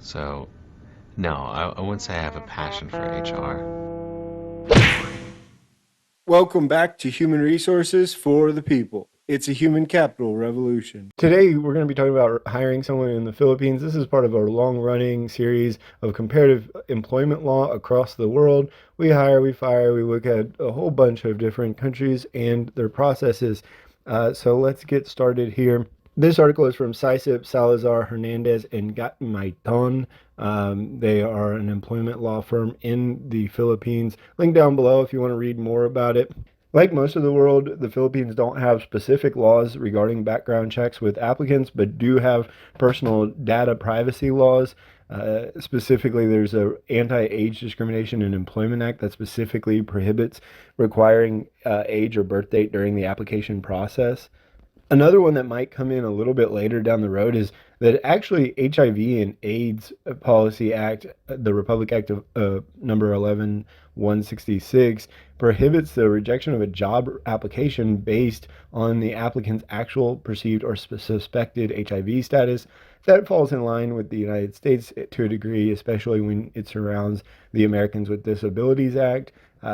So, no, I wouldn't say I have a passion for HR. Welcome back to Human Resources for the People. It's a human capital revolution. Today, we're going to be talking about hiring someone in the Philippines. This is part of our long-running series of comparative employment law across the world. We hire, we fire, we look at a whole bunch of different countries and their processes. So let's get started here. This article is from Saisip, Salazar, Hernandez, and Gatmaiton. They are an employment law firm in the Philippines. Link down below if you want to read more about it. Like most of the world, the Philippines don't have specific laws regarding background checks with applicants, but do have personal data privacy laws. Specifically, there's an Anti-Age Discrimination in Employment Act that specifically prohibits requiring age or birth date during the application process. Another one that might come in a little bit later down the road is that actually HIV and AIDS Policy Act, the Republic Act of number 11166, prohibits the rejection of a job application based on the applicant's actual, perceived, or suspected HIV status. That falls in line with the United States to a degree, especially when it surrounds the Americans with Disabilities Act.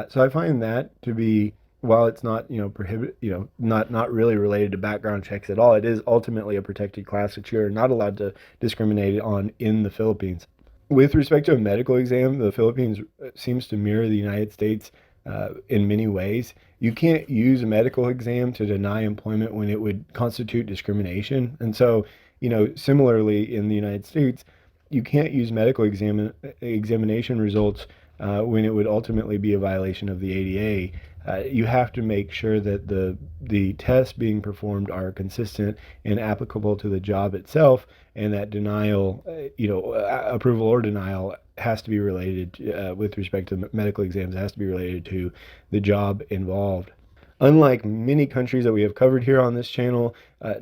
So I find that to be, while it's not, not really related to background checks at all, it is ultimately a protected class that you're not allowed to discriminate on in the Philippines. With respect to a medical exam, the Philippines seems to mirror the United States in many ways. You can't use a medical exam to deny employment when it would constitute discrimination. And so, similarly in the United States, you can't use medical examination results when it would ultimately be a violation of the ADA. You have to make sure that the tests being performed are consistent and applicable to the job itself, and that denial, approval or denial has to be related with respect to medical exams, has to be related to the job involved. Unlike many countries that we have covered here on this channel,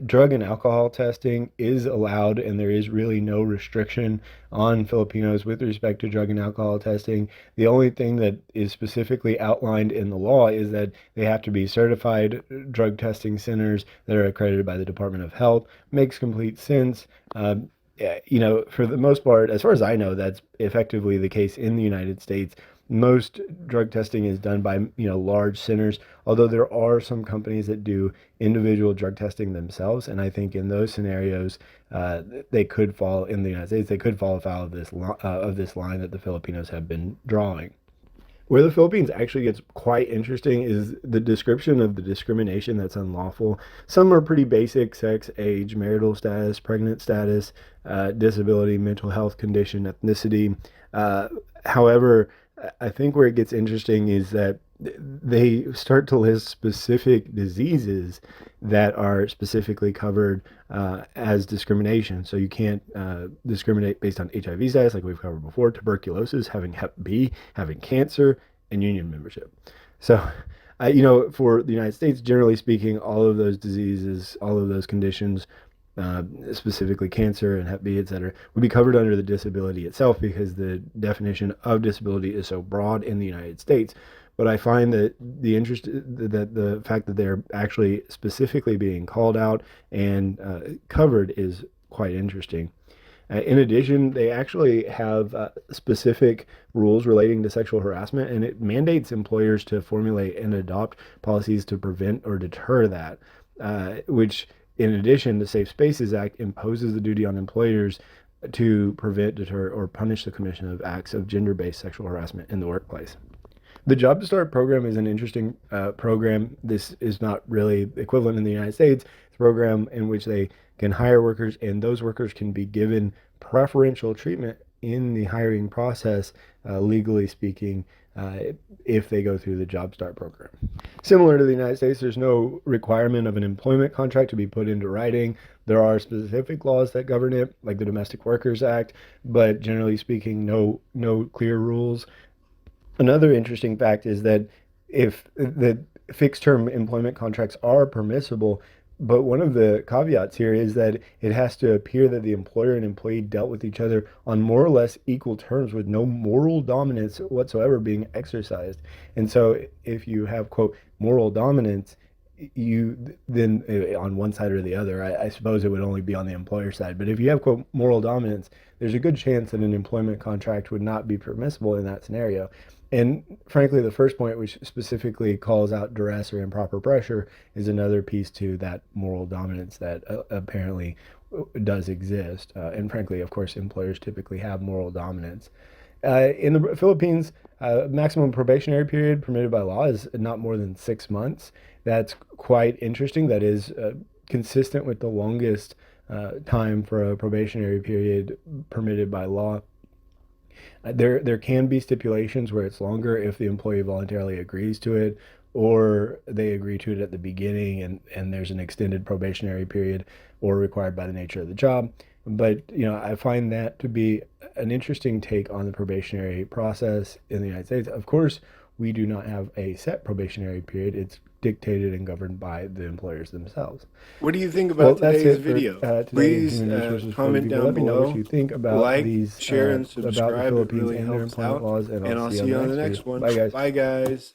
drug and alcohol testing is allowed, and there is really no restriction on Filipinos with respect to drug and alcohol testing. The only thing that is specifically outlined in the law is that they have to be certified drug testing centers that are accredited by the Department of Health. Makes complete sense. For the most part, as far as I know, that's effectively the case in the United States. Most drug testing is done by large centers, although there are some companies that do individual drug testing themselves, and I think in those scenarios they could fall, in the United States, they could fall afoul of this line that the Filipinos have been drawing. Where the Philippines actually gets quite interesting is the description of the discrimination that's unlawful. Some are pretty basic: sex, age, marital status, pregnant status, disability, mental health condition, ethnicity. However, I think where it gets interesting is that they start to list specific diseases that are specifically covered as discrimination. So you can't discriminate based on HIV status, like we've covered before, tuberculosis, having Hep B, having cancer, and union membership. So, for the United States, generally speaking, all of those diseases, all of those conditions, specifically cancer and Hep B, et cetera, would be covered under the disability itself, because the definition of disability is so broad in the United States. But I find that the fact that they're actually specifically being called out and covered is quite interesting. In addition, they actually have specific rules relating to sexual harassment, and it mandates employers to formulate and adopt policies to prevent or deter that, which, in addition, the Safe Spaces Act imposes the duty on employers to prevent, deter, or punish the commission of acts of gender-based sexual harassment in the workplace. The Job to Start program is an interesting program. This is not really equivalent in the United States. It's a program in which they can hire workers, and those workers can be given preferential treatment in the hiring process, legally speaking, if they go through the Job Start program. Similar to the United States, there's no requirement of an employment contract to be put into writing. There are specific laws that govern it, like the Domestic Workers Act, but generally speaking, no clear rules. Another interesting fact is that if the fixed-term employment contracts are permissible, but one of the caveats here is that it has to appear that the employer and employee dealt with each other on more or less equal terms, with no moral dominance whatsoever being exercised. And so if you have, quote, moral dominance, you then on one side or the other, I suppose it would only be on the employer side, but if you have, quote, moral dominance, there's a good chance that an employment contract would not be permissible in that scenario. And frankly, the first point, which specifically calls out duress or improper pressure, is another piece to that moral dominance that apparently does exist. And frankly, of course, employers typically have moral dominance. In the Philippines, maximum probationary period permitted by law is not more than 6 months. That's quite interesting. That is consistent with the longest time for a probationary period permitted by law. There can be stipulations where it's longer if the employee voluntarily agrees to it, or they agree to it at the beginning and there's an extended probationary period, or required by the nature of the job. But I find that to be an interesting take on the probationary process in the United States. Of course, we do not have a set probationary period. It's dictated and governed by the employers themselves. What do you think about today's video? Please comment down Let me know below. what you think about Like, these, share, and about the subscribe. It Philippines really and their helps employment out. laws. And I'll see you on the next video. one. Bye, guys. Bye, guys.